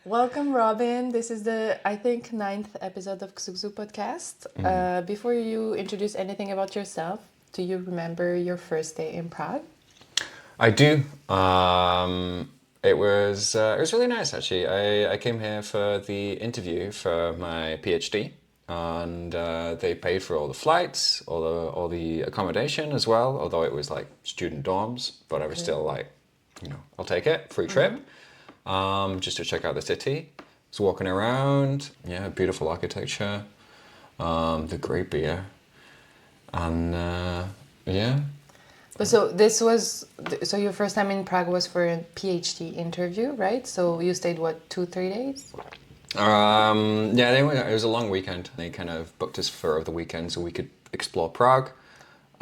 Welcome, Robin. This is I think, ninth episode of Xuxu Podcast. Before you introduce anything about yourself, do you remember your first day in Prague? I do. It was really nice actually. I came here for the interview for my PhD, and they paid for all the flights, all the accommodation as well. Although it was like student dorms, but I was still like, I'll take it. Free trip, just to check out the city. Was walking around. Yeah, beautiful architecture, the great beer, and yeah. So your first time in Prague was for a PhD interview, right? So you stayed, 2-3 days? Yeah, it was a long weekend. They kind of booked us for the weekend so we could explore Prague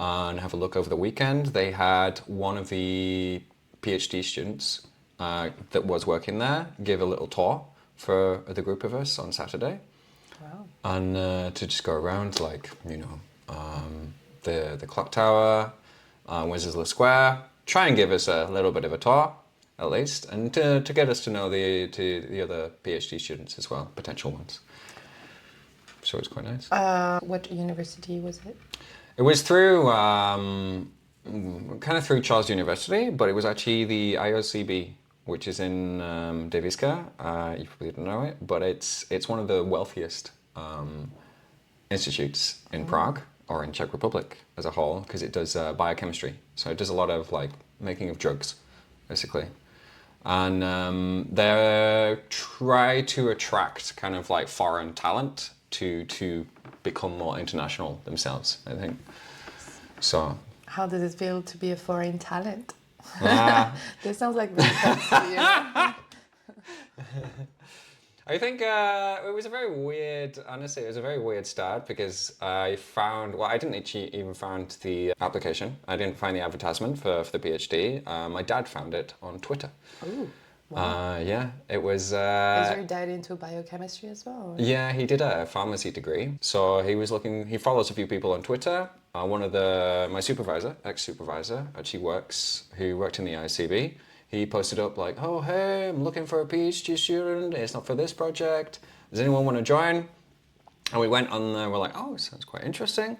and have a look over the weekend. They had one of the PhD students that was working there give a little tour for the group of us on Saturday. Wow. And to just go around, the clock tower, Wenceslas Square, try and give us a little bit of a tour, at least, and to get us to know the other PhD students as well, potential ones. So it's quite nice. What university was it? It was through, kind of through Charles University, but it was actually the IOCB, which is in Deviska. You probably don't know it, but it's one of the wealthiest institutes in Prague, or in Czech Republic as a whole, because it does biochemistry. So it does a lot of making of drugs, basically. And they try to attract kind of foreign talent to become more international themselves, I think. So. How did it feel to be a foreign talent? This sounds like really fancy, I think it was a very weird, honestly, it was a very weird start because I didn't actually even find the application. I didn't find the advertisement for the PhD. My dad found it on Twitter. Oh, wow. Yeah, it was... Is your dad into biochemistry as well? Or? Yeah, he did a pharmacy degree. So he follows a few people on Twitter. One of my ex-supervisor, who worked in the ICB. He posted up oh, hey, I'm looking for a PhD student. It's not for this project. Does anyone want to join? And we went on there. We're like, oh, sounds quite interesting.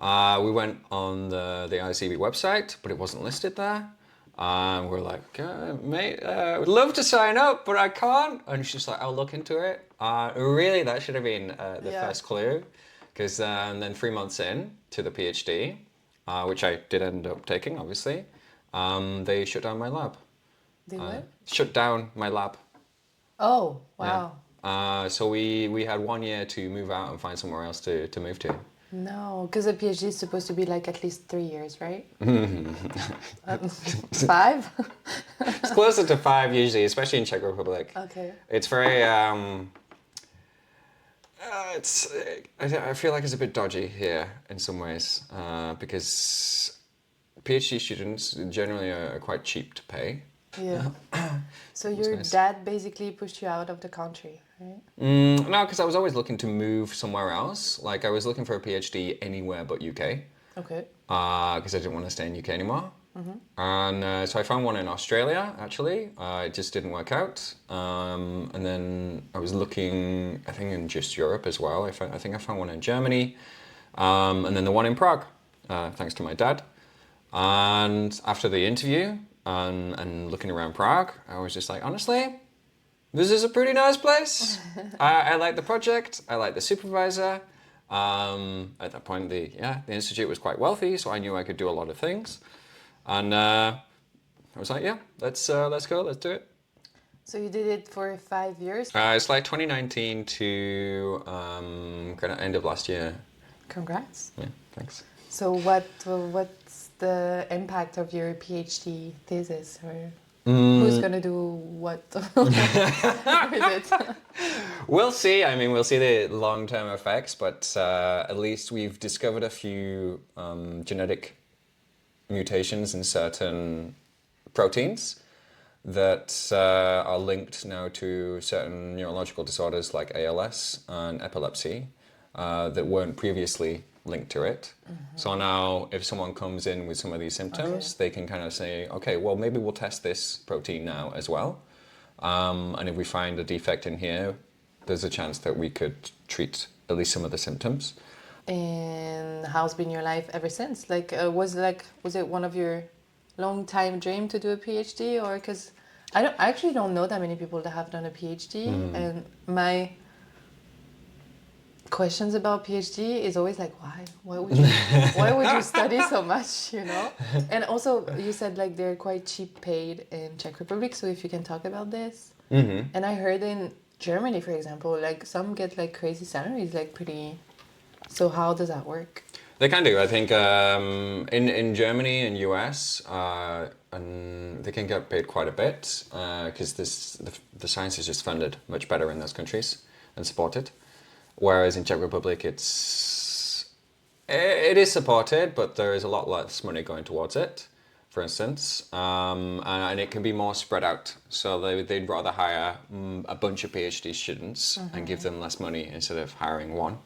We went on the ICB website, but it wasn't listed there. We're like, mate, I would love to sign up, but I can't. And she's like, I'll look into it. Really, that should have been the first clue. Because then 3 months in to the PhD, which I did end up taking, obviously, they shut down my lab. They what? Shut down my lab. Oh, wow. Yeah. So we had 1 year to move out and find somewhere else to move to. No, because a PhD is supposed to be at least 3 years, right? 5? It's closer to 5 usually, especially in Czech Republic. Okay. It's very... I feel like it's a bit dodgy here in some ways because PhD students generally are quite cheap to pay. Yeah. So your dad basically pushed you out of the country, right? No, because I was always looking to move somewhere else. I was looking for a PhD anywhere but UK. Okay. Because I didn't want to stay in UK anymore. And so I found one in Australia, actually. It just didn't work out. And then I was looking, I think, in just Europe as well. I think I found one in Germany. And then the one in Prague, thanks to my dad. And after the interview and looking around Prague, I was just like, honestly, this is a pretty nice place. I like the project. I like the supervisor. At that point, the institute was quite wealthy, so I knew I could do a lot of things. And I was like, yeah, let's go, let's do it. So you did it for 5 years? It's 2019 to kind of end of last year. Congrats. Yeah, thanks. So what's the impact of your PhD thesis? Or who's going to do what with it? We'll see. I mean, we'll see the long-term effects, but at least we've discovered a few genetic mutations in certain proteins that are linked now to certain neurological disorders like ALS and epilepsy that weren't previously linked to it. So now if someone comes in with some of these symptoms, they can kind of say, okay, well, maybe we'll test this protein now as well. And if we find a defect in here, there's a chance that we could treat at least some of the symptoms. And how's been your life ever since? Was it one of your long time dream to do a PhD, or because I actually don't know that many people that have done a PhD, and my questions about PhD is always like, why would you study so much, And also you said like they're quite cheap paid in Czech Republic, so if you can talk about this. And I heard in Germany, for example, like some get like crazy salaries, like pretty. So how does that work? They can do. I think in Germany and US, and they can get paid quite a bit because the science is just funded much better in those countries and supported. Whereas in Czech Republic, it is supported, but there is a lot less money going towards it, for instance, and it can be more spread out. So they'd rather hire a bunch of PhD students and give them less money instead of hiring one.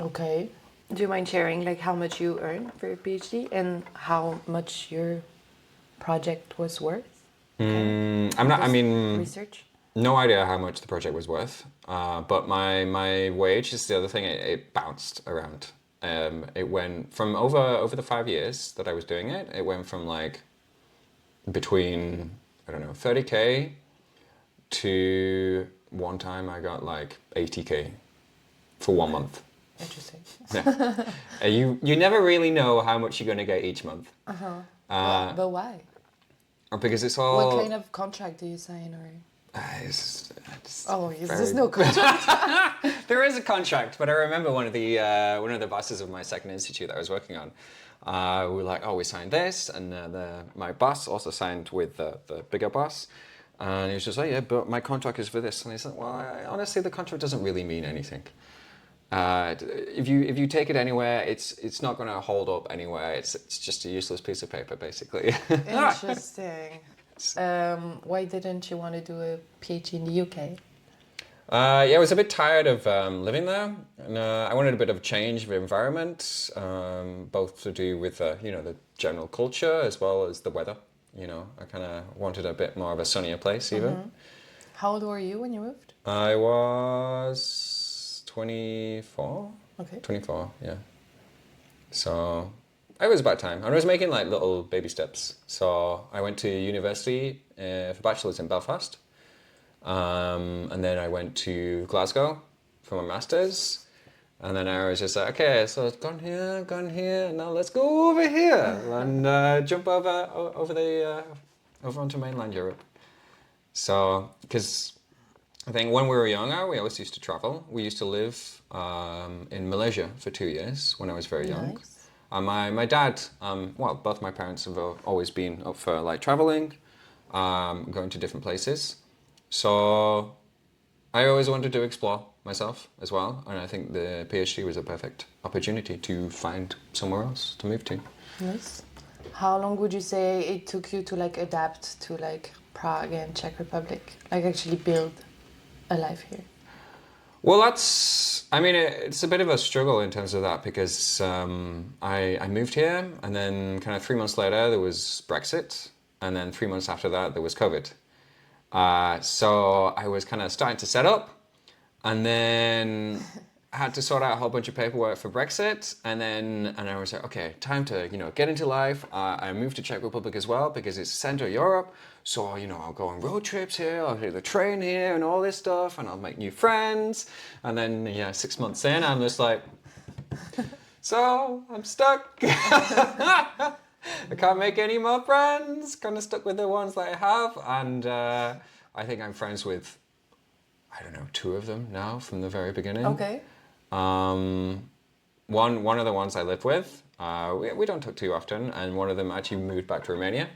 Okay. Do you mind sharing like how much you earn for your PhD and how much your project was worth? Research? No idea how much the project was worth, but my wage is the other thing. It bounced around. It went from over the 5 years that I was doing it. It went from like between 30K to one time I got like 80K for 1 month. Interesting. Yeah. You never really know how much you're going to get each month. But why? Because it's all. What kind of contract do you sign, or? It's There's no contract. There is a contract, but I remember one of the bosses of my second institute that I was working on. We were like, we signed this, and my boss also signed with the bigger boss, and he was just like, yeah, but my contract is for this, and he said, well, honestly, the contract doesn't really mean anything. If you take it anywhere, it's not going to hold up anywhere. It's just a useless piece of paper, basically. Interesting. Why didn't you want to do a PhD in the UK? I was a bit tired of living there, and I wanted a bit of change of environment, both to do with the general culture as well as the weather. I kind of wanted a bit more of a sunnier place, even. How old were you when you moved? I was 24. Okay. 24, yeah. So it was about time. I was making like little baby steps. So I went to university for bachelor's in Belfast. And then I went to Glasgow for my master's. And then I was just like, okay, so it's gone here, now let's go over here and jump over onto mainland Europe. So, because I think when we were younger, we always used to travel. We used to live in Malaysia for 2 years when I was very young. My dad, both my parents have always been up for like traveling, going to different places. So I always wanted to explore myself as well, and I think the PhD was a perfect opportunity to find somewhere else to move to. Nice. How long would you say it took you to like adapt to like Prague and Czech Republic, like actually build a life here? Well, it's a bit of a struggle in terms of that because I moved here, and then kind of 3 months later there was Brexit, and then 3 months after that there was COVID. So I was kind of starting to set up, and then I had to sort out a whole bunch of paperwork for Brexit, and I was like, okay, time to get into life. I moved to Czech Republic as well because it's Central Europe. So I'll go on road trips here, I'll take the train here, and all this stuff, and I'll make new friends. And then 6 months in, I'm just like, so I'm stuck. I can't make any more friends. Kind of stuck with the ones that I have, and I think I'm friends with, 2 of them now from the very beginning. Okay. One of the ones I live with, we don't talk too often, and one of them actually moved back to Romania,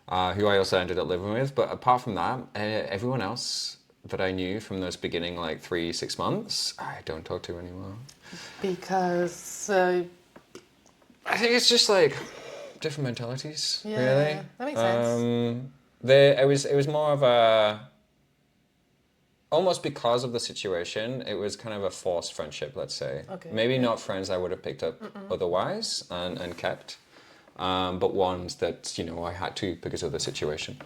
who I also ended up living with. But apart from that, everyone else that I knew from those beginning 3-6 months, I don't talk to anymore. Because I think it's just like different mentalities, really. That makes sense. It was more of a, almost because of the situation, it was kind of a forced friendship, let's say. Okay. Maybe not friends I would have picked up otherwise and kept, but ones that, I had to because of the situation.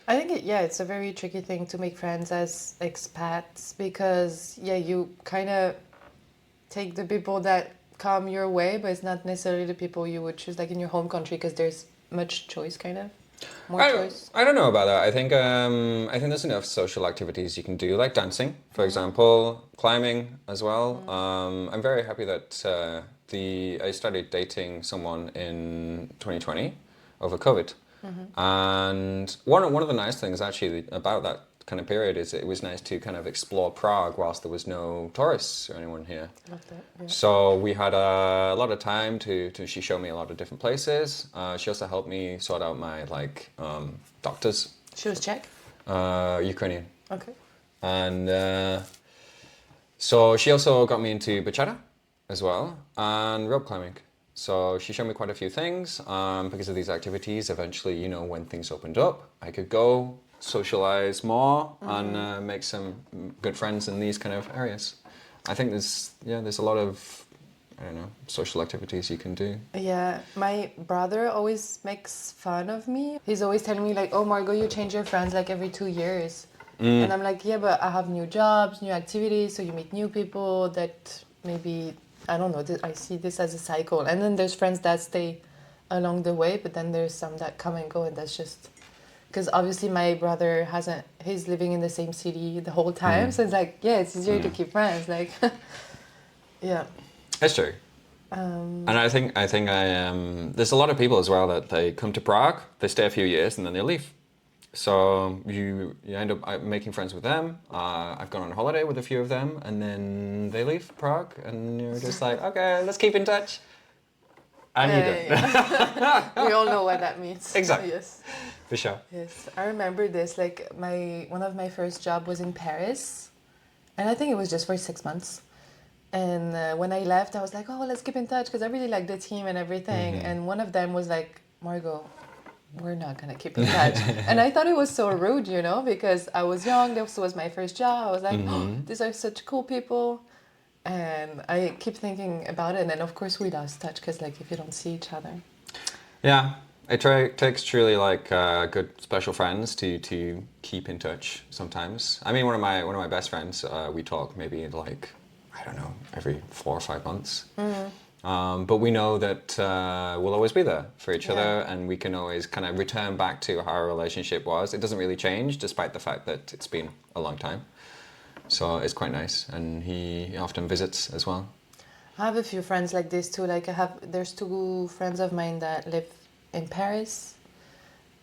I think it's a very tricky thing to make friends as expats because you kind of take the people that come your way, but it's not necessarily the people you would choose like in your home country because there's much choice kind of. More choice. I don't know about that. I think there's enough social activities you can do, like dancing, for example, climbing as well. I'm very happy that I started dating someone in 2020 over COVID. And one of the nice things actually about that kind of period is it was nice to kind of explore Prague whilst there was no tourists or anyone here. Love that, yeah. So we had a lot of time she showed me a lot of different places. She also helped me sort out my doctors. She was Czech? Ukrainian. Okay. And so she also got me into bachata as well and rope climbing. So she showed me quite a few things because of these activities. Eventually, when things opened up, I could go socialize more and make some good friends in these kind of areas. I think there's a lot of, I don't know, social activities you can do. Yeah, my brother always makes fun of me. He's always telling me like, oh Margot, you change your friends like every 2 years. And I'm like, yeah, but I have new jobs, new activities, so you meet new people that maybe, I don't know, I see this as a cycle. And then there's friends that stay along the way, but then there's some that come and go, and that's just... Because obviously my brother he's living in the same city the whole time, so it's like, it's easier to keep friends, like, yeah. That's true. And I think there's a lot of people as well that they come to Prague, they stay a few years, and then they leave. So you end up making friends with them. I've gone on holiday with a few of them, and then they leave Prague, and you're just like, okay, let's keep in touch. And you don't. We all know what that means. Exactly. Yes. For sure. Yes, I remember this. Like one of my first job was in Paris, and I think it was just for 6 months. And when I left, I was like, oh, let's keep in touch because I really like the team and everything. And one of them was like, Margot, we're not gonna keep in touch. And I thought it was so rude, because I was young. This was my first job. I was like, oh, these are such cool people. And I keep thinking about it, and then of course we lost touch because like if you don't see each other. Yeah. It takes truly good special friends to keep in touch sometimes. I mean, one of my best friends, we talk maybe like, I don't know, every 4 or 5 months. But we know that we'll always be there for each other, and we can always kind of return back to how our relationship was. It doesn't really change despite the fact that it's been a long time. So it's quite nice, and he often visits as well. I have a few friends like this too. Like there's 2 friends of mine that live in Paris,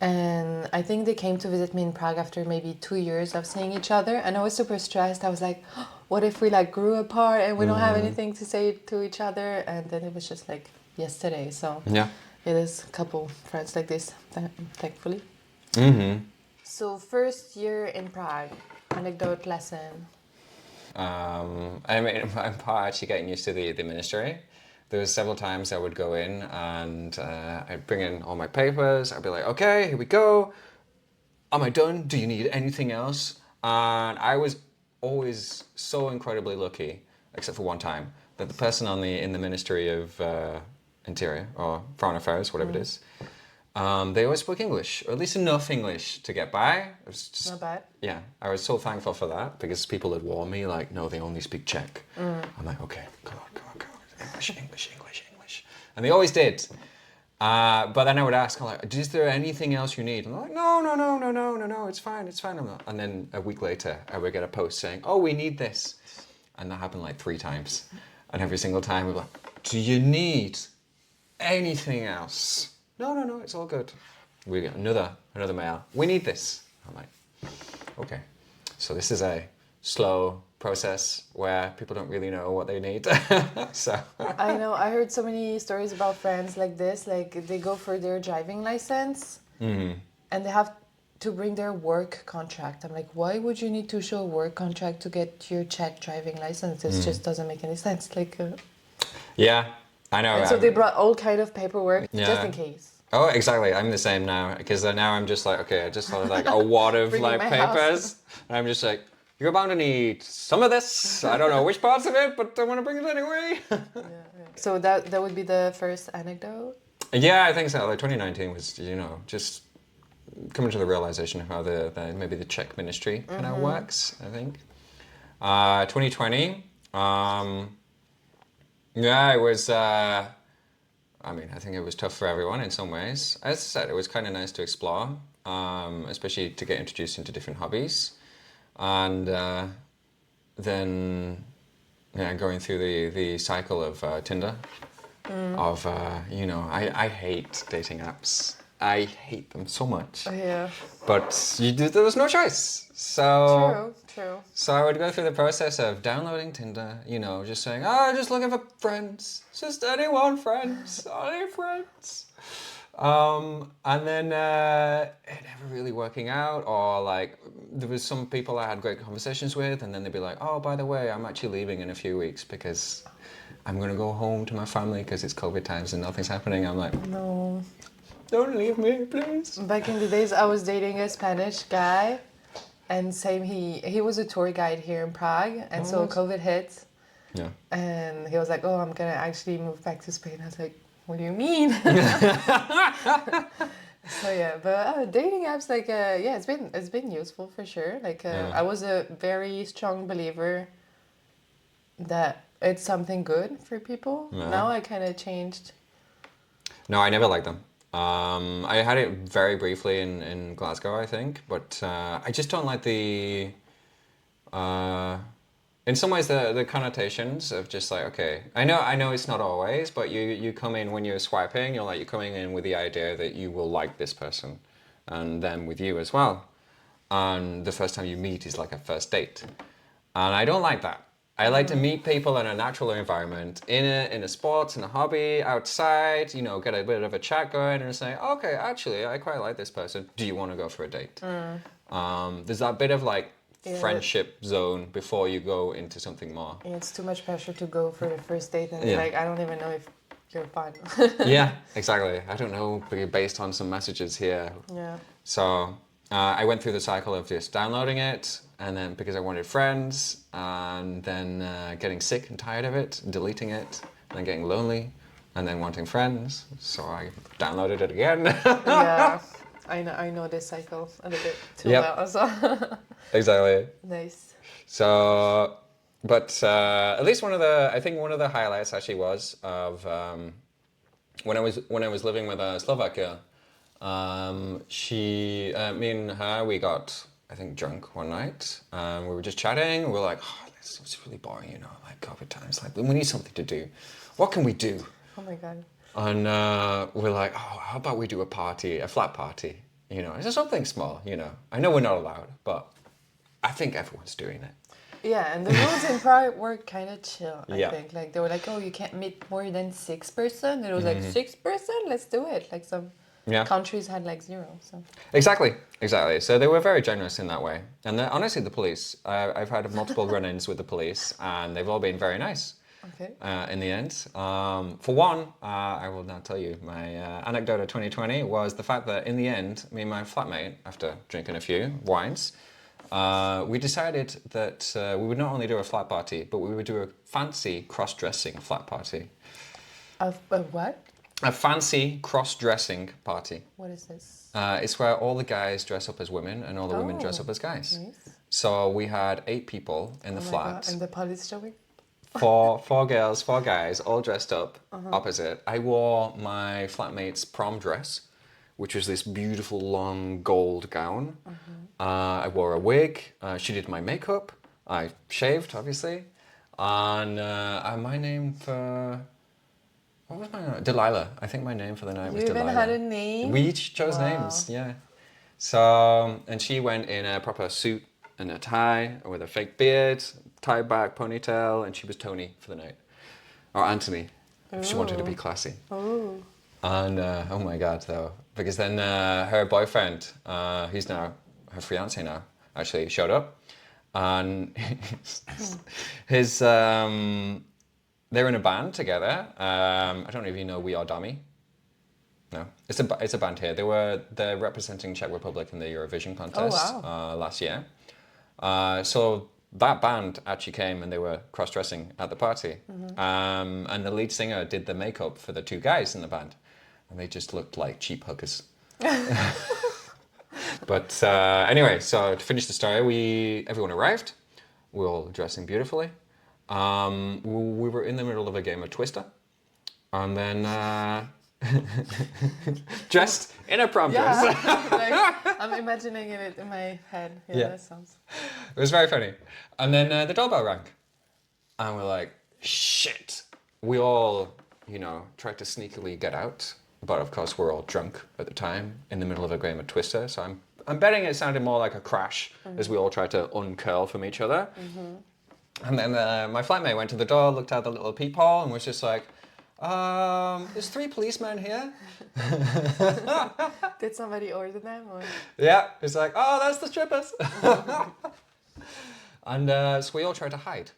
and I think they came to visit me in Prague after maybe 2 years of seeing each other, and I was super stressed. I was like, oh, what if we like grew apart and we don't have anything to say to each other? And then it was just like yesterday. So yeah, there's a couple friends like this, thankfully. So first year in Prague, anecdote lesson. I mean, I'm part actually getting used to the ministry. There was several times I would go in and I'd bring in all my papers. I'd be like, okay, here we go. Am I done? Do you need anything else? And I was always so incredibly lucky, except for one time, that the person in the Ministry of Interior or Foreign Affairs, whatever it is, they always spoke English, or at least enough English to get by. It was just, not bad. Yeah, I was so thankful for that because people had warned me, like, no, they only speak Czech. I'm like, okay, come on. English. And they always did. But then I would ask, I'm like, is there anything else you need? And they're like, no, it's fine. I'm not. And then a week later, I would get a post saying, oh, we need this. And that happened like 3 times. And every single time we'd be like, do you need anything else? No, it's all good. We get another mail. We need this. I'm like, okay. So this is a slow process where people don't really know what they need. So I know. I heard so many stories about friends like this. Like they go for their driving license and they have to bring their work contract. I'm like, why would you need to show a work contract to get your Czech driving license? It just doesn't make any sense. Like, yeah, I know. And so they brought all kind of paperwork just in case. Oh, exactly. I'm the same now because now I'm just like, okay, I just thought of like a wad of like papers, and I'm just like, you're bound to need some of this. I don't know which parts of it, but I want to bring it anyway. So that would be the first anecdote? Yeah, I think so. Like 2019 was, just coming to the realization of how maybe the Czech ministry kind of works, I think. 2020, yeah, it was, I think it was tough for everyone in some ways. As I said, it was kind of nice to explore, especially to get introduced into different hobbies. And then going through the cycle of Tinder, of, I hate dating apps. I hate them so much. Yeah. But there was no choice. So True. So I would go through the process of downloading Tinder, just saying, just looking for friends. Just anyone friends. Any friends. And then it never really working out, or like there was some people I had great conversations with, and then they'd be like, oh, by the way, I'm actually leaving in a few weeks because I'm going to go home to my family because it's COVID times and nothing's happening. I'm like, No. Don't leave me, please. Back in the days, I was dating a Spanish guy, and he was a tour guide here in Prague, and so COVID hit. Yeah. And he was like, oh, I'm going to actually move back to Spain. I was like, what do you mean? So yeah, but dating apps, like, it's been useful for sure. Like, I was a very strong believer that it's something good for people. Yeah. Now I kind of changed. No, I never liked them. I had it very briefly in Glasgow, I think, but I just don't like the. In some ways, the connotations of just like, okay, I know it's not always, but you come in when you're swiping, you're coming in with the idea that you will like this person, and them with you as well, and the first time you meet is like a first date, and I don't like that. I like to meet people in a natural environment, in a sport, in a hobby, outside, get a bit of a chat going and say, okay, actually, I quite like this person. Do you want to go for a date? There's that bit of like friendship zone before you go into something more. Yeah, it's too much pressure to go for the first date and like, I don't even know if you're fun. Yeah, exactly. I don't know, based on some messages here. Yeah. So I went through the cycle of just downloading it, and then because I wanted friends, and then getting sick and tired of it, deleting it, and then getting lonely, and then wanting friends. So I downloaded it again. Yeah, I know this cycle a little bit too well. So. Exactly. Nice. So, but at least one of the highlights actually was of when I was living with a Slovak girl. Me and her, we got, I think, drunk one night. We were just chatting. We were like, it's really boring, like COVID times. Like, we need something to do. What can we do? Oh my God. And we're like, how about we do a party, a flat party? It's just something small, I know we're not allowed, but I think everyone's doing it. Yeah, and the rules in Prague were kind of chill, I think. Like, they were like, oh, you can't meet more than 6 person. And it was like, 6 person? Let's do it. Like, some countries had like 0. So. Exactly. So they were very generous in that way. And honestly, the police, I've had multiple run-ins with the police, and they've all been very nice. Okay. In the end. For one, I will now tell you, my anecdote of 2020 was the fact that in the end, me and my flatmate, after drinking a few wines, we decided that we would not only do a flat party, but we would do a fancy cross-dressing flat party. A what? A fancy cross-dressing party. What is this? It's where all the guys dress up as women and all the women dress up as guys. Nice. So we had 8 people in the flat. God. And the police showing? Four girls, 4 guys, all dressed up opposite. I wore my flatmate's prom dress, which was this beautiful long gold gown. I wore a wig. She did my makeup. I shaved, obviously. And my name for... What was my name? Delilah. I think my name for the night was Delilah. You even had a name? We each chose names, yeah. So, and she went in a proper suit and a tie with a fake beard, tied back ponytail, and she was Tony for the night. Or Anthony, if she wanted to be classy. Oh. And oh my God, though. Because then her boyfriend, he's now her fiance now, actually showed up. And his they're in a band together. I don't know if you know We Are Dummy. No, it's a band here. They're representing Czech Republic in the Eurovision contest last year. So that band actually came and they were cross-dressing at the party. And the lead singer did the makeup for the 2 guys in the band. And they just looked like cheap hookers. But anyway, so to finish the story, everyone arrived. We were all dressing beautifully. We were in the middle of a game of Twister. And then dressed in a prom dress. Like, I'm imagining it in my head. Yeah, that sounds... It was very funny. And then the doorbell rang. And we're like, shit. We all, tried to sneakily get out. But of course, we're all drunk at the time in the middle of a game of Twister. So I'm betting it sounded more like a crash as we all tried to uncurl from each other. And then my flatmate went to the door, looked out the little peephole, and was just like, there's 3 policemen here. Did somebody order them? Or? Yeah, it's like, oh, that's the strippers. And so we all tried to hide.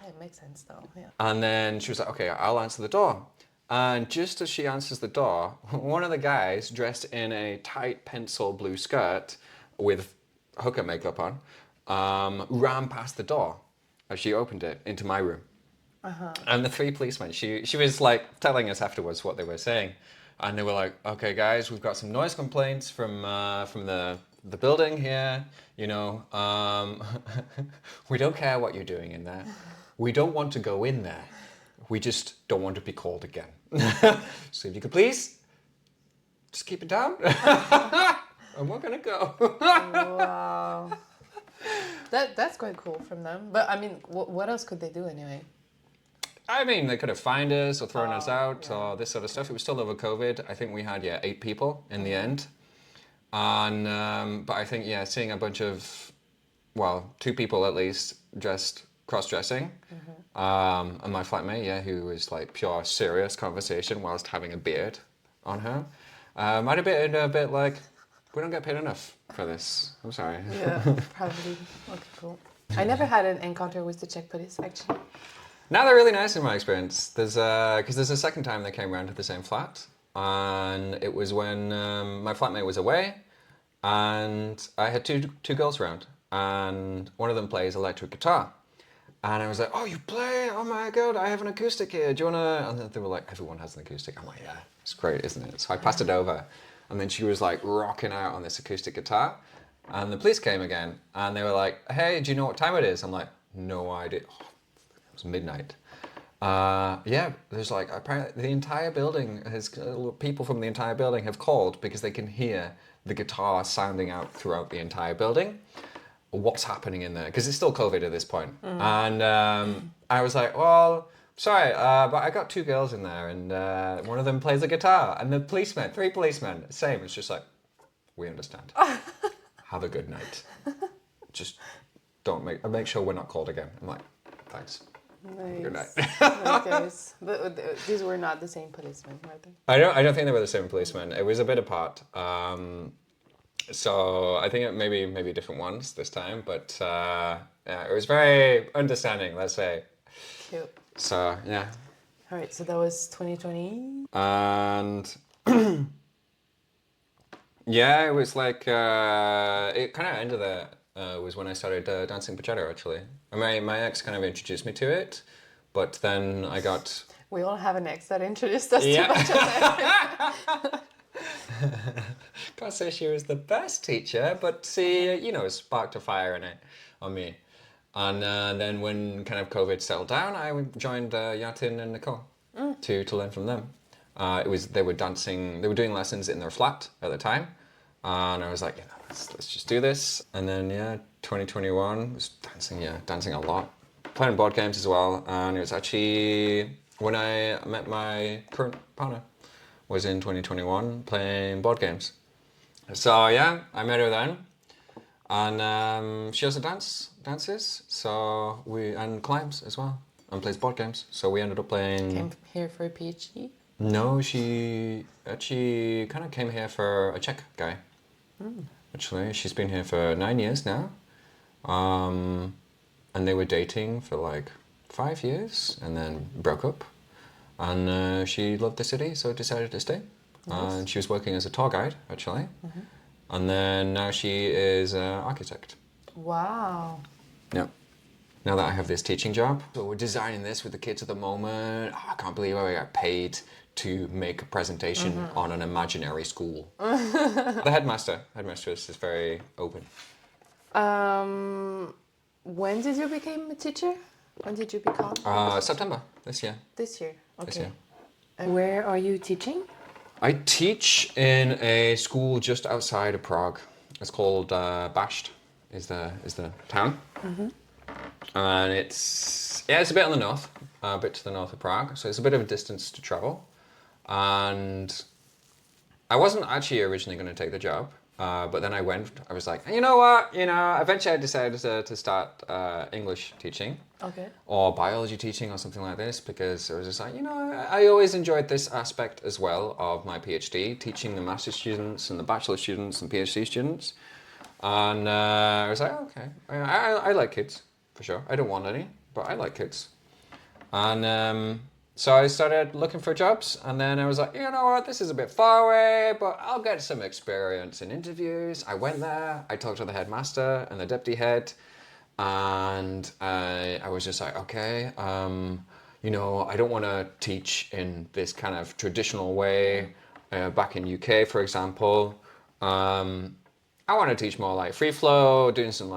It makes sense though, yeah. And then she was like, okay, I'll answer the door. And just as she answers the door, one of the guys dressed in a tight pencil blue skirt with hooker makeup on, ran past the door as she opened it into my room. And the 3 policemen, she was like telling us afterwards what they were saying. And they were like, okay guys, we've got some noise complaints from the building here, we don't care what you're doing in there. We don't want to go in there. We just don't want to be called again. So if you could please, just keep it down. And we're gonna go. Wow. That's quite cool from them. But I mean, what else could they do anyway? I mean, they could have fined us or thrown us out or this sort of stuff. It was still over COVID. I think we had 8 people in the end. And but I think seeing a bunch of 2 people at least cross-dressing, and my flatmate, who was like pure serious conversation whilst having a beard on her, might have been a bit like, we don't get paid enough for this. I'm sorry. Yeah, probably. Okay, cool. I never had an encounter with the Czech police actually. Now they're really nice in my experience. There's a second time they came around to the same flat, and it was when my flatmate was away, and I had two girls around, and one of them plays electric guitar, and I was like, "Oh, you play? Oh my god, I have an acoustic here. Do you wanna?" And they were like, "Everyone has an acoustic." I'm like, "Yeah, it's great, isn't it?" So I passed it over, and then she was like rocking out on this acoustic guitar, and the police came again, and they were like, "Hey, do you know what time it is?" I'm like, "No idea." It was midnight. There's like, apparently the entire building has, people from the entire building have called because they can hear the guitar sounding out throughout the entire building. What's happening in there? Because it's still COVID at this point. And I was like, well, sorry, but I got 2 girls in there, and one of them plays the guitar, and the 3 policemen, same. It's just like, we understand. Have a good night. Just don't make sure we're not called again. I'm like, thanks. Nice. Good night. Nice. But these were not the same policemen, were they? I don't think they were the same policemen. It was a bit apart. So I think it maybe different ones this time, but it was very understanding, let's say. Cute. So yeah. All right, so that was 2020. And it was like it kind of ended there. Was when I started dancing bachata, actually. My ex kind of introduced me to it, but then I got... We all have an ex that introduced us to bachata. Can't say she was the best teacher, but she, sparked a fire in it on me. And then when kind of COVID settled down, I joined Yatin and Nicole to learn from them. They were doing lessons in their flat at the time, and I was like, let's just do this. And then 2021 was dancing a lot, playing board games as well. And it was actually when I met my current partner, was in 2021 playing board games. So I met her then, and she also dances. So and climbs as well, and plays board games. So we ended up playing. Came here for a PhD. No, she actually kind of came here for a Czech guy. Actually, she's been here for 9 years now, and they were dating for like 5 years, and then broke up. And she loved the city, so decided to stay. Nice. And she was working as a tour guide, actually. And then now she is an architect. Wow. Yeah. Now that I have this teaching job, so we're designing this with the kids at the moment. I can't believe I got paid to make a presentation on an imaginary school. The headmistress is very open. When did you become a teacher? When did you become? September this year. This year. Okay. This year. And where are you teaching? I teach in a school just outside of Prague. It's called Basht, is the town. And it's a bit on the north, a bit to the north of Prague. So it's a bit of a distance to travel. And I wasn't actually originally going to take the job. But then I was like, you know what? Eventually I decided to start English teaching. Okay. Or biology teaching or something like this, because I was just like, I always enjoyed this aspect as well of my PhD, teaching the master's students and the bachelor students and PhD students. And I was like, okay, I like kids, for sure. I don't want any, but I like kids. And so I started looking for jobs, and then I was like, you know what, this is a bit far away, but I'll get some experience in interviews. I went there, I talked to the headmaster and the deputy head, and I was just like, okay, I don't want to teach in this kind of traditional way. Back in UK, for example, I want to teach more like free flow, doing some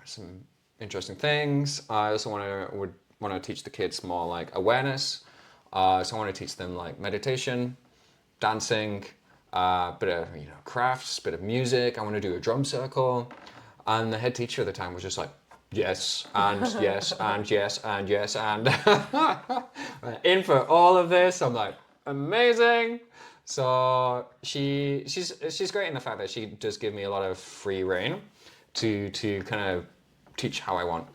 some interesting things. I also would want to teach the kids more like awareness. So I want to teach them like meditation, dancing, bit of crafts, bit of music. I want to do a drum circle. And the head teacher at the time was just like, yes, and yes, and yes, and yes, and in for all of this. I'm like, amazing. So she's great in the fact that she does give me a lot of free reign to kind of teach how I want.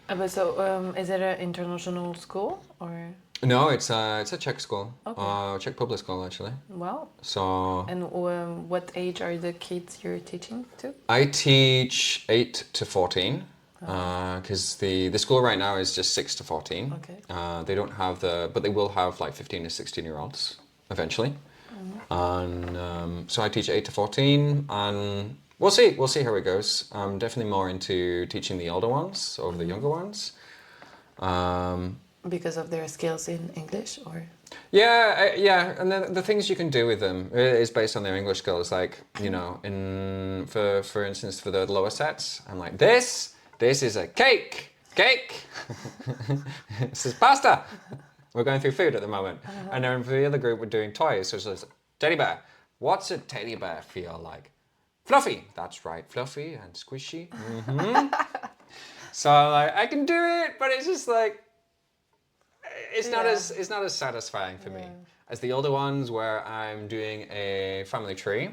But so is it an international school or? No, it's a Czech school. Okay. Czech public school actually. Wow. So. And what age are the kids you're teaching to? I teach 8 to 14. Because the school right now is just 6 to 14. Okay. They don't have but they will have like 15 to 16-year-olds eventually. And so I teach 8 to 14, and we'll see how it goes. I'm definitely more into teaching the older ones over the younger ones. Because of their skills in English, or? Yeah, and then the things you can do with them is based on their English skills. Like, for instance, for the lower sets, I'm like, this is a cake. This is pasta. We're going through food at the moment. And then for the other group, we're doing toys. So it's like, teddy bear. What's a teddy bear feel like? Fluffy. That's right, fluffy and squishy. So like, I can do it, but it's just like, it's not as satisfying for me as the older ones, where I'm doing a family tree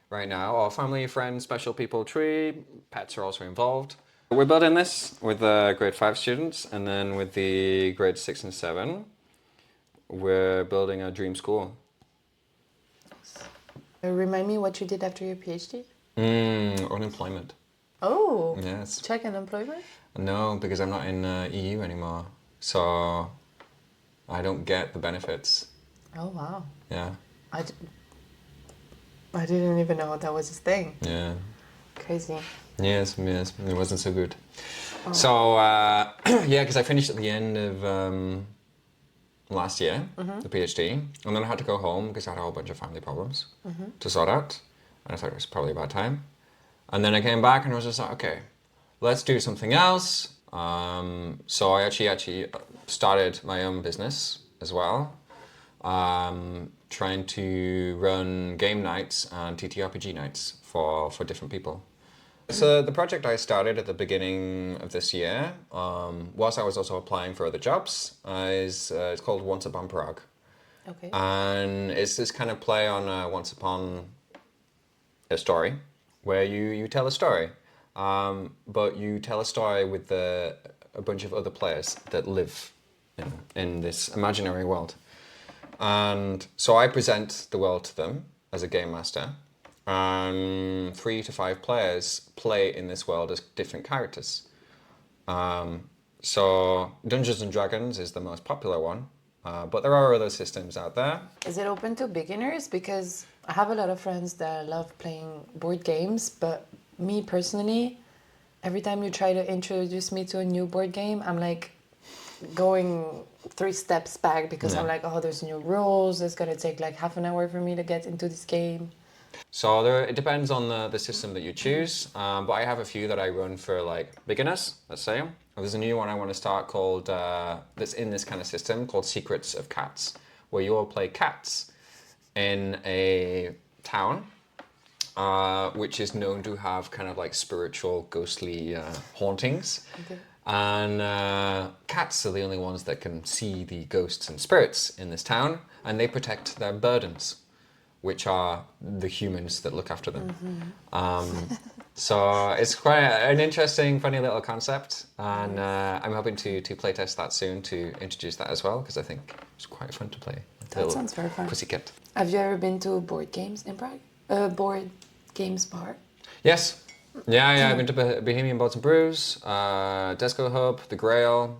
right now, or family, friends, special people tree. Pets are also involved. We're building this with the grade 5 students, and then with the grade 6 and 7, we're building a dream school. Remind me what you did after your PhD? Unemployment. Oh. Yes. Czech unemployment? No, because I'm not in EU anymore, so I don't get the benefits. Oh wow. Yeah. I didn't even know that was a thing. Yeah. Crazy. Yes, it wasn't so good. Oh. So, because I finished at the end of last year, the PhD, and then I had to go home because I had a whole bunch of family problems to sort out, and I thought it was probably about time. And then I came back and I was just like, okay, let's do something else. So I actually started my own business as well, trying to run game nights and TTRPG nights for different people. So the project I started at the beginning of this year, whilst I was also applying for other jobs, it's called Once Upon Prague. Okay. And it's this kind of play on Once Upon a Story, where you tell a story, but you tell a story with a bunch of other players that live in this imaginary world. And so I present the world to them as a game master, and 3 to 5 players play in this world as different characters. So Dungeons and Dragons is the most popular one, but there are other systems out there. Is it open to beginners? Because I have a lot of friends that love playing board games, but me personally, every time you try to introduce me to a new board game, I'm like, going 3 steps back because I'm like, oh, there's new rules. It's gonna take like half an hour for me to get into this game. So it depends on the system that you choose, but I have a few that I run for like beginners, let's say. There's a new one I want to start called, that's in this kind of system called Secrets of Cats, where you all play cats in a town, which is known to have kind of like spiritual, ghostly hauntings. Okay. And cats are the only ones that can see the ghosts and spirits in this town, and they protect their burdens, which are the humans that look after them. So it's quite an interesting, funny little concept, and I'm hoping to playtest that soon to introduce that as well, because I think it's quite fun to play. That sounds very fun. Pussycat. Have you ever been to board games in Prague? Board games bar? Yes. Yeah, I've been to Bohemian Boards and Brews, Desco Hub, The Grail,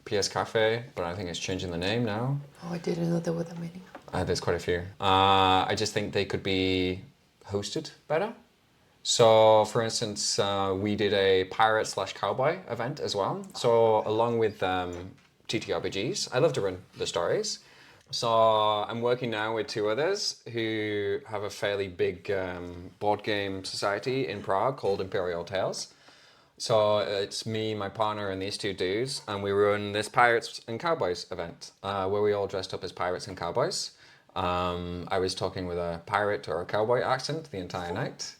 PS Cafe, but I think it's changing the name now. Oh, I didn't know there were that many. There's quite a few. I just think they could be hosted better. So, for instance, we did a pirate/cowboy event as well. So, along with TTRPGs, I love to run the stories. So, I'm working now with 2 others who have a fairly big board game society in Prague called Imperial Tales. So, it's me, my partner, and these 2 dudes, and we run this Pirates and Cowboys event where we all dressed up as pirates and cowboys. I was talking with a pirate or a cowboy accent the entire night.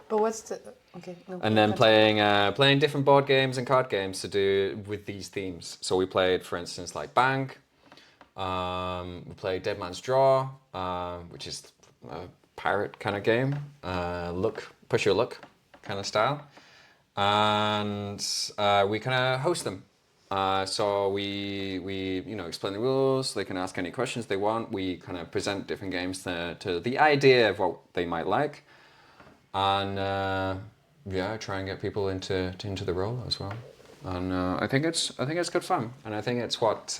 But what's the... Okay. No, and then playing different board games and card games to do with these themes. So we played, for instance, like Bang. We played Dead Man's Draw, which is a pirate kind of game. Push your luck kind of style. And we kind of host them. So we explain the rules. They can ask any questions they want. We kind of present different games to the idea of what they might like, and try and get people into the role as well. And I think it's good fun, and I think it's what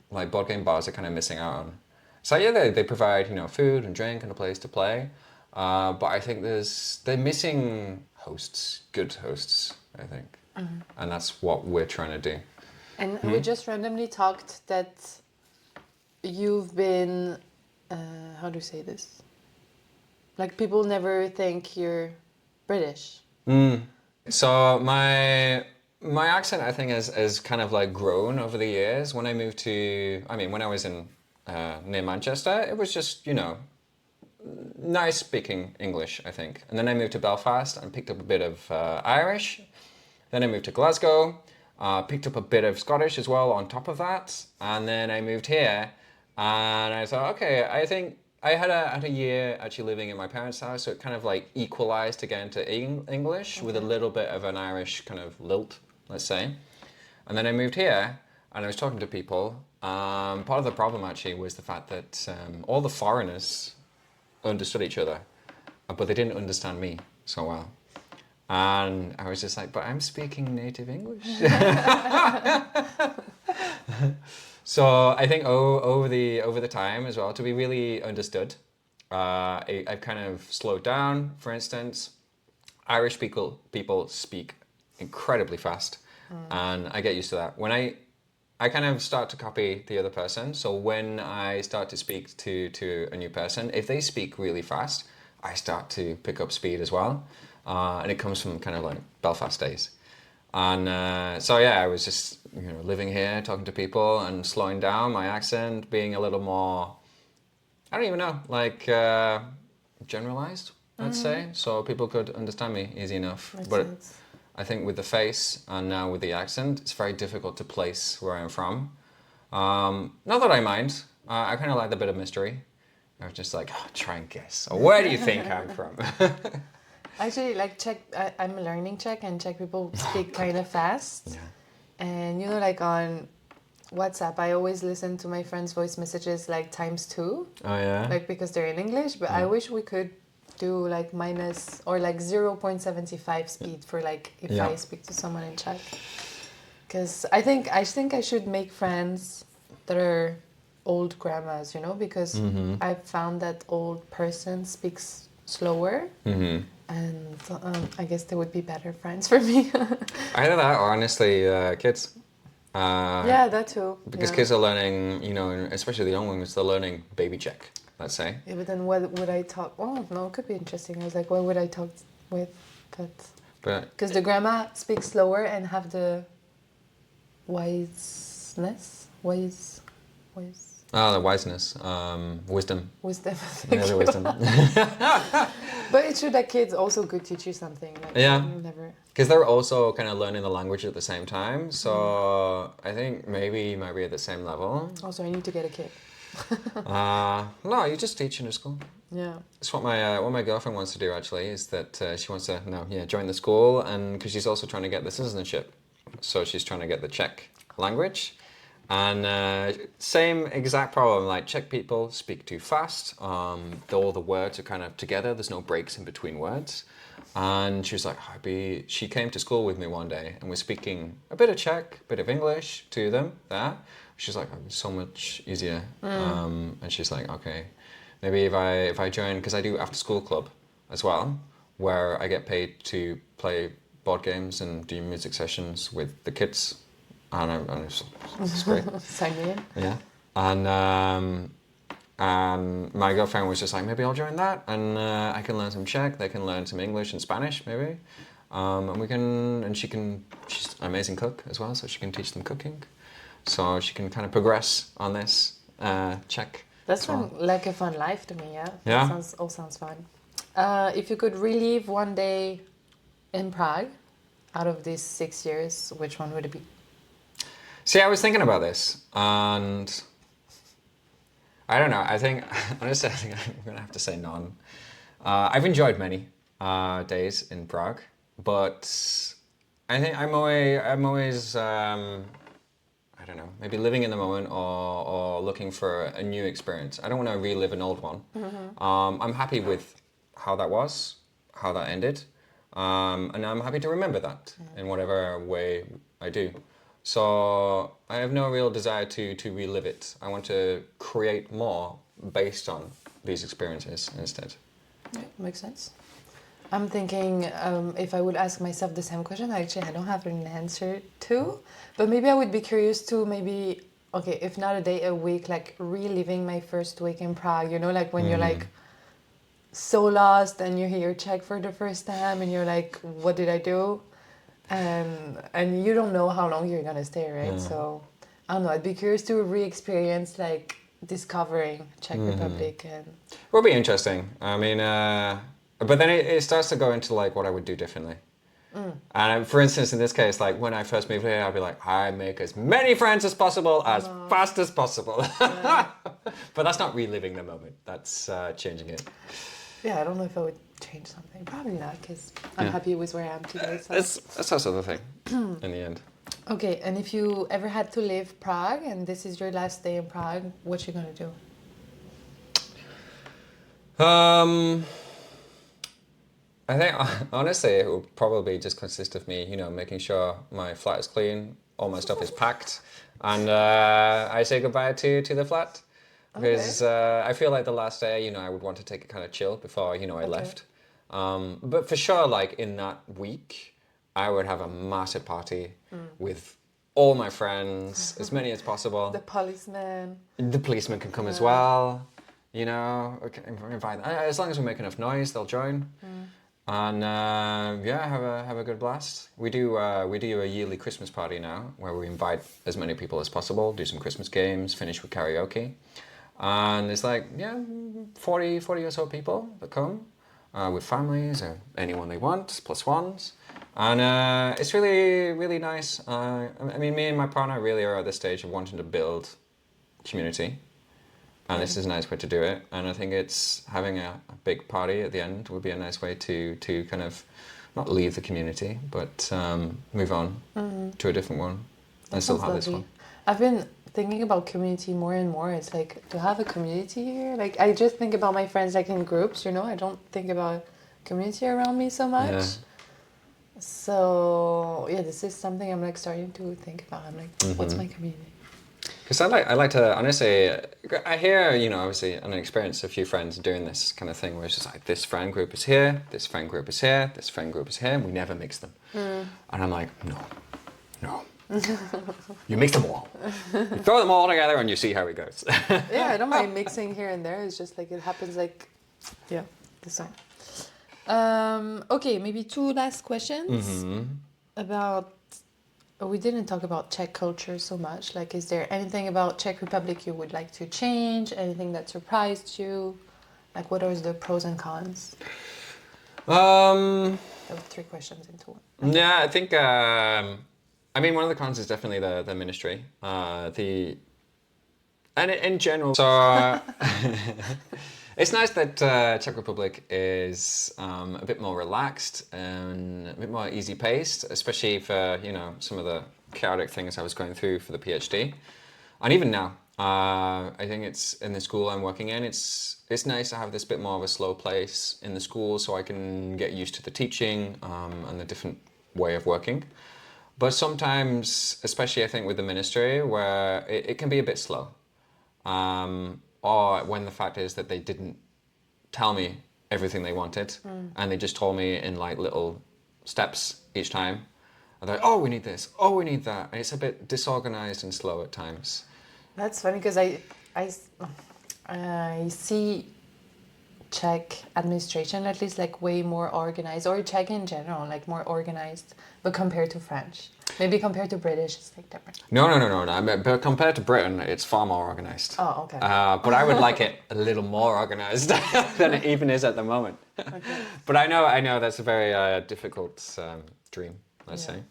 like board game bars are kind of missing out on. So yeah, they provide food and drink and a place to play, but I think they're missing hosts, good hosts, I think. And that's what we're trying to do. And we just randomly talked that you've been, how do you say this? Like people never think you're British. So my accent, I think, has kind of like grown over the years. When I moved when I was in near Manchester, it was just, nice speaking English, I think. And then I moved to Belfast and picked up a bit of Irish. Then I moved to Glasgow, picked up a bit of Scottish as well on top of that. And then I moved here and I thought, okay, I think I had a year actually living in my parents' house, so it kind of like equalized to get into English with a little bit of an Irish kind of lilt, let's say. And then I moved here and I was talking to people. Part of the problem actually was the fact that all the foreigners understood each other, but they didn't understand me so well. And I was just like, but I'm speaking native English. So I think over the time as well, to be really understood, I've kind of slowed down. For instance, Irish people speak incredibly fast, and I get used to that. When I kind of start to copy the other person, so when I start to speak to a new person, if they speak really fast, I start to pick up speed as well. And it comes from kind of like Belfast days. And I was just living here, talking to people and slowing down my accent, being a little more, I don't even know, like generalized, I'd say. So people could understand me easy enough. Makes but sense. I think with the face and now with the accent, it's very difficult to place where I'm from. Not that I mind. I kind of like the bit of mystery. I was just like, try and guess. Or where do you think I'm from? Actually, like Czech, I'm learning Czech, and Czech people speak kind of fast. Yeah. And like on WhatsApp, I always listen to my friends' voice messages like ×2. Oh yeah. Like because they're in English, but I wish we could do like minus or like 0.75 speed for like if I speak to someone in Czech. Because I think I should make friends that are old grandmas, because I've found that old person speaks slower. And I guess they would be better friends for me. Either that or honestly, kids. Yeah, that too. Because kids are learning, you know, especially the young ones, they're learning baby Czech, let's say. Yeah, but then what would I talk? Oh, no, it could be interesting. I was like, what would I talk with? But because the grandma speaks slower and have the wiseness. Oh, the wiseness. Wisdom. Wisdom. Yeah, the wisdom. But it's true that kids also could teach you something. Like, yeah. Never. Because they're also kind of learning the language at the same time. So I think maybe you might be at the same level. Also, I need to get a kid. No, you just teach in a school. Yeah. It's what my girlfriend wants to do actually, is that she wants to join the school, and because she's also trying to get the citizenship. So she's trying to get the Czech language. And same exact problem, like Czech people speak too fast. All the words are kind of together. There's no breaks in between words. And she was like, she came to school with me one day and was speaking a bit of Czech, a bit of English to them there. She's like, it's so much easier. And she's like, okay, maybe if I join, because I do after school club as well, where I get paid to play board games and do music sessions with the kids. And it's great. Sign me in. Yeah. And my girlfriend was just like, maybe I'll join that, and I can learn some Czech, they can learn some English and Spanish maybe. She's an amazing cook as well, so she can teach them cooking. So she can kind of progress on this Czech. That's like a fun life to me, yeah? Yeah. That sounds fun. If you could relive one day in Prague out of these 6 years, which one would it be? See, I was thinking about this, and I don't know. Honestly, I think I'm going to have to say none. I've enjoyed many days in Prague, but I think I'm always I don't know, maybe living in the moment or looking for a new experience. I don't want to relive an old one. I'm happy with how that was, how that ended, and I'm happy to remember that in whatever way I do. So I have no real desire to relive it. I want to create more based on these experiences instead. Yeah, makes sense. I'm thinking if I would ask myself the same question, actually I don't have an answer to, but maybe I would be curious to maybe, okay, if not a day, a week, like reliving my first week in Prague, you know, like when you're like so lost and you hear Czech for the first time and you're like, what did I do? And you don't know how long you're gonna stay, right? Yeah. So I don't know, I'd be curious to re-experience like discovering Czech Republic. And it will be interesting. I mean, but then it starts to go into like what I would do differently. And for instance, in this case, like when I first moved here, I'd be like, I make as many friends as possible, as fast as possible. Yeah. But that's not reliving the moment. That's changing it. Yeah, I don't know if I would change something. Probably not, because I'm happy with where I am today. So. That's also the thing, in the end. Okay, and if you ever had to leave Prague, and this is your last day in Prague, what you gonna do? I think, honestly, it would probably just consist of me, making sure my flat is clean, all my stuff is packed, and I say goodbye to the flat. Because I feel like the last day, I would want to take it kind of chill before, I left. But for sure, like in that week, I would have a massive party with all my friends, as many as possible. The policeman. The policeman can come as well, invite, as long as we make enough noise, they'll join. And have a good blast. We do a yearly Christmas party now, where we invite as many people as possible, do some Christmas games, finish with karaoke. And it's like, 40 or so people that come with families or anyone they want, plus ones. And it's really, really nice. I mean, me and my partner really are at this stage of wanting to build community. And this is a nice way to do it. And I think it's having a big party at the end would be a nice way to kind of not leave the community, but move on to a different one and still have this one. I've been thinking about community more and more. It's like, to have a community here, like I just think about my friends like in groups, I don't think about community around me so much. Yeah. So this is something I'm like starting to think about. I'm like, what's my community? Because I like to, honestly, I hear, obviously, and I experience a few friends doing this kind of thing where it's just like, this friend group is here, this friend group is here, this friend group is here, and we never mix them. And I'm like, no. You mix them all. You throw them all together and you see how it goes. Yeah, I don't mind mixing here and there. It's just like, it happens like, yeah, this time. Okay, maybe 2 last questions about... We didn't talk about Czech culture so much. Like, is there anything about Czech Republic you would like to change? Anything that surprised you? Like, what are the pros and cons? That was 3 questions into one. Yeah, I think, one of the cons is definitely the ministry. And in general, so it's nice that Czech Republic is a bit more relaxed and a bit more easy paced, especially for some of the chaotic things I was going through for the PhD, and even now. I think it's in the school I'm working in. It's nice to have this bit more of a slow pace in the school, so I can get used to the teaching and the different way of working. But sometimes, especially I think with the ministry, where it can be a bit slow. Or when the fact is that they didn't tell me everything they wanted and they just told me in like little steps each time. And they're like, oh, we need this, oh, we need that. And it's a bit disorganized and slow at times. That's funny because I see Czech administration at least like way more organized, or Czech in general, like more organized, but compared to French. Maybe compared to British, it's like different. No. But compared to Britain, it's far more organized. Oh, okay. But I would like it a little more organized than it even is at the moment. Okay. But I know that's a very difficult dream, let's say.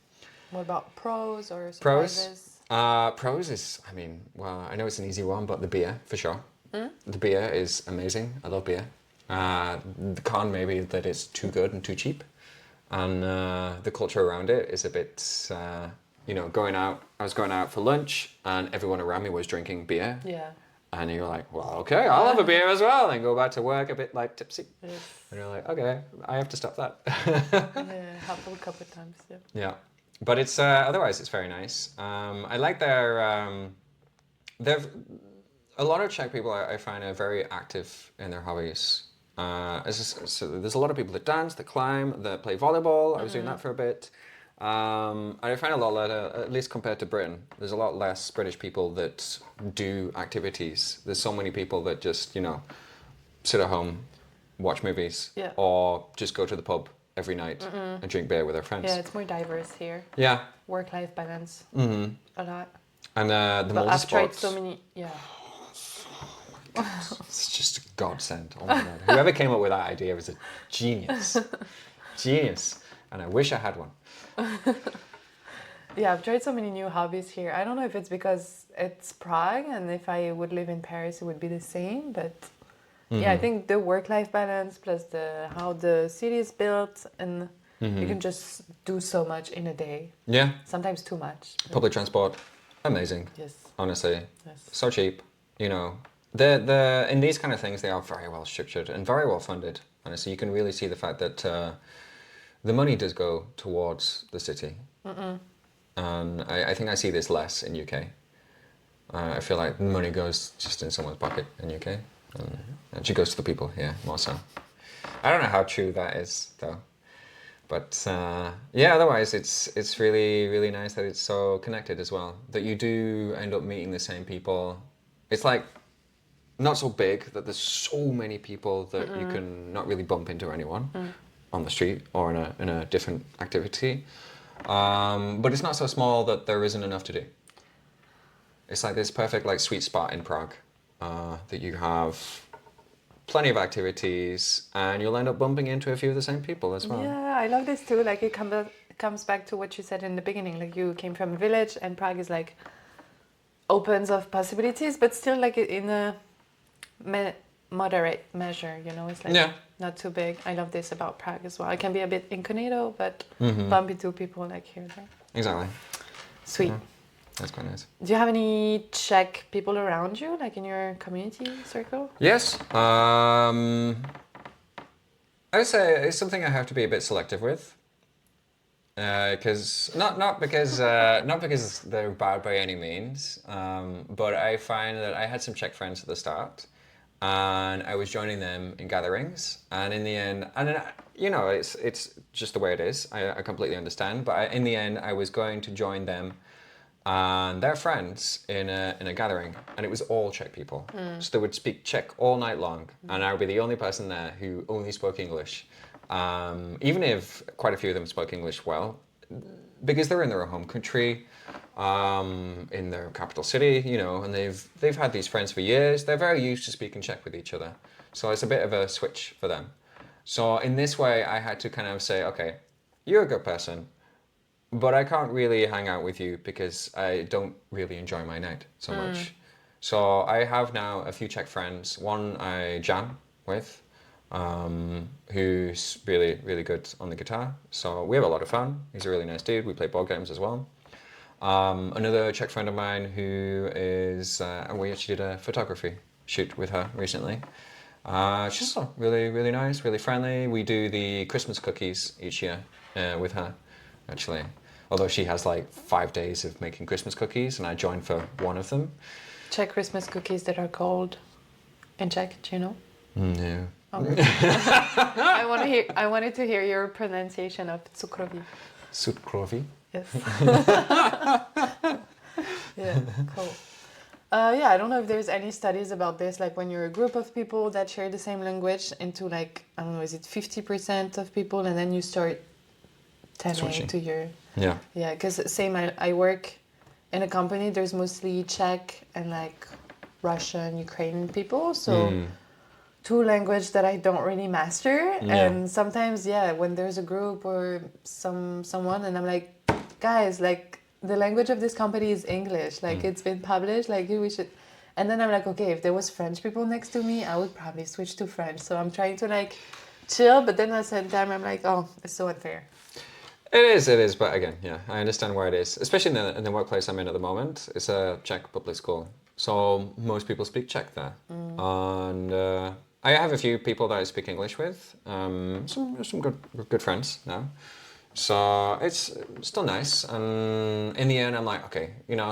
What about pros or surprises? Pros is, I know it's an easy one, but the beer, for sure. The beer is amazing. I love beer. The con maybe that it's too good and too cheap. And the culture around it is a bit, going out. I was going out for lunch and everyone around me was drinking beer. Yeah. And you're like, well, okay, I'll have a beer as well, and go back to work a bit like tipsy. Yes. And you're like, okay, I have to stop that. Yeah, happened a couple of times. Yeah. Yeah, but it's otherwise it's very nice. I like their a lot of Czech people I find are very active in their hobbies. So there's a lot of people that dance, that climb, that play volleyball. I was doing that for a bit. I find a lot later, at least compared to Britain, there's a lot less British people that do activities. There's so many people that just, sit at home, watch movies, or just go to the pub every night and drink beer with their friends. Yeah, it's more diverse here. Yeah. Work-life balance. A lot. And the multi-sports. I've tried so many, It's just a godsend. Oh my God. Whoever came up with that idea was a genius. Genius. And I wish I had one. Yeah, I've tried so many new hobbies here. I don't know if it's because it's Prague, and if I would live in Paris, it would be the same. But yeah, I think the work-life balance plus how the city is built, and you can just do so much in a day. Yeah. Sometimes too much. Public transport, amazing. Yes. Honestly, so cheap. The in these kind of things, they are very well structured and very well funded. Honestly, you can really see the fact that the money does go towards the city. And I think I see this less in UK. I feel like money goes just in someone's pocket in UK, and she goes to the people here more so. I don't know how true that is though, but otherwise it's really, really nice that it's so connected as well. That you do end up meeting the same people. It's like not so big that there's so many people that you can not really bump into anyone on the street or in a different activity. But it's not so small that there isn't enough to do. It's like this perfect sweet spot in Prague that you have plenty of activities and you'll end up bumping into a few of the same people as well. Yeah, I love this too. Like it comes back to what you said in the beginning. Like you came from a village and Prague is like opens of possibilities, but still like in a moderate measure, it's like not too big. I love this about Prague as well. I can be a bit incognito, but bump into people like here and there. Exactly. Sweet. That's quite nice. Do you have any Czech people around you, like in your community circle? Yes. I would say it's something I have to be a bit selective with. Because not because they're bad by any means, but I find that I had some Czech friends at the start, and I was joining them in gatherings, and in the end, it's just the way it is. I completely understand, but in the end, I was going to join them and their friends in a gathering, and it was all Czech people. So they would speak Czech all night long, and I would be the only person there who only spoke English. Even if quite a few of them spoke English well, because they're in their home country, in their capital city, and they've had these friends for years. They're very used to speaking Czech with each other, so it's a bit of a switch for them. So in this way, I had to kind of say, okay, you're a good person, but I can't really hang out with you because I don't really enjoy my night so much. So I have now a few Czech friends. One I jam with, who's really, really good on the guitar. So we have a lot of fun. He's a really nice dude. We play board games as well. Another Czech friend of mine who is, and we actually did a photography shoot with her recently. She's really, really nice, really friendly. We do the Christmas cookies each year with her, actually. Although she has like 5 days of making Christmas cookies, and I joined for one of them. Czech Christmas cookies that are called in Czech, do you know? No. Okay. I wanted to hear your pronunciation of cukroví. Cukroví? Yes. Yeah, cool. Yeah, I don't know if there's any studies about this, like when you're a group of people that share the same language into like, I don't know, is it 50% of people, and then you start telling to your... Yeah. Yeah, because same, I work in a company, there's mostly Czech and like Russian, Ukrainian people, so two languages that I don't really master. And sometimes, when there's a group or someone, and I'm like, guys, like the language of this company is English, like it's been published, like we should... And then I'm like, okay, if there was French people next to me, I would probably switch to French. So I'm trying to like chill, but then at the same time, I'm like, oh, it's so unfair. It is, but again, I understand why it is. Especially in the workplace I'm in at the moment. It's a Czech public school, so most people speak Czech there. And I have a few people that I speak English with, some good friends now. So it's still nice, and in the end I'm like, okay,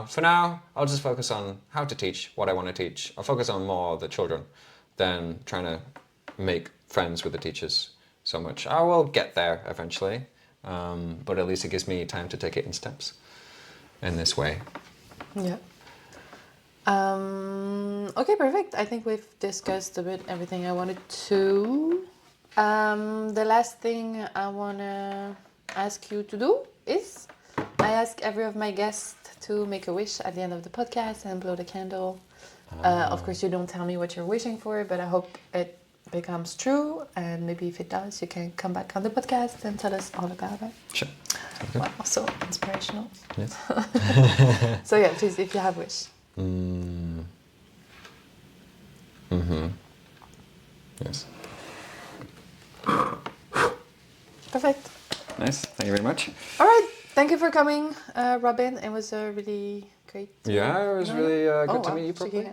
for now, I'll just focus on how to teach what I want to teach. I'll focus on more the children than trying to make friends with the teachers so much. I will get there eventually. But at least it gives me time to take it in steps in this way. Yeah. Okay, perfect. I think we've discussed a bit everything I wanted to. The last thing I want to ask you to do is I ask every of my guests to make a wish at the end of the podcast and blow the candle. Of course, you don't tell me what you're wishing for, but I hope it becomes true, and maybe if it does, you can come back on the podcast and tell us all about it. Sure. Wow, so inspirational. Yes. So yeah, please, if you have wish. Yes. Perfect. Nice. Thank you very much. All right. Thank you for coming, Robin. It was really great. Yeah, it was really good to meet you properly.